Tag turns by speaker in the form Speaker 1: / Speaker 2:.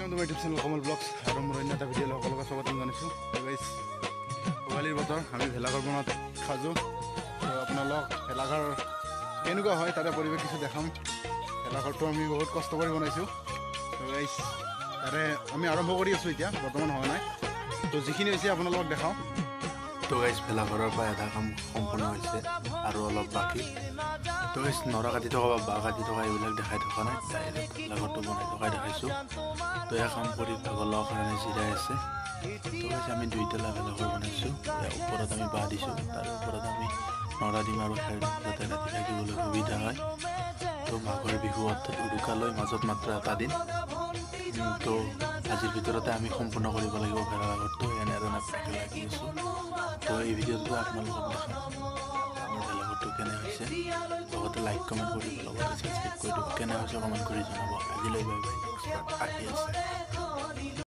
Speaker 1: Welcome to my YouTube channel Kamal Vlogs. আৰু মোৰ অন্য এটা ভিডিঅ' সকলোকে স্বাগতম জনাইছোঁ। গাইজ ভোগালীৰ বতৰ আমি ভেলাঘৰ বনাত সাজু আৰু আপোনালোক ভেলাঘৰ কেনেকুৱা হয় তাৰে পৰিৱেশ কিছু দেখাম। ভেলাঘৰটো আমি বহুত কষ্ট কৰি বনাইছোঁ। গাইজ তাৰে আমি আৰম্ভ কৰি আছোঁ এতিয়া বৰ্তমান হোৱা নাই। তো যিখিনি হৈছে আপোনালোকক দেখাওঁ। তো গাইজ ভেলাঘৰৰ পৰা এটা কাম সম্পূৰ্ণ হৈছে আৰু অলপ বাকী। তো গাইজ নৰা কাটি থকা বা বাঁহ কাটি থকা এইবিলাক দেখাই থকা নাই, ডাইৰেক্ট ভেলাঘৰটো বনাই থকাই দেখাইছোঁ। তো এয়া কাম কৰি ভাগৰ লোৱাৰ কাৰণে জিৰাই আছে। তো গাইজ আমি দুইতলা ভেলাঘৰ বনাইছোঁ। ইয়াৰ ওপৰত আমি বাঁহ দিছোঁ, তাৰ ওপৰত আমি নৰা দিম আৰু খেৰ যাতে ৰাতি থাকিবলৈ সুবিধা হয়। তো মাঘৰ বিহু অৰ্থাৎ উৰুকালৈ মাজত মাত্ৰ এটা দিন। তো আজিৰ ভিতৰতে আমি সম্পূৰ্ণ কৰিব লাগিব ভেলাঘৰটো, এনেধৰণে লাগি আছোঁ। তো এই ভিডিঅ'টো আপোনালোকক দেখাম আমাৰ ভেলাঘৰটো কেনে হৈছে। লগতে লাইক কমেণ্ট কৰি লগতে ছাবস্ক্ৰাইব কৰি দিয়ক। কেনে হৈছে কমেণ্ট কৰি জনাব। আজিলৈ বাই বাই, নেক্সট পাৰ্ট আহি আছে।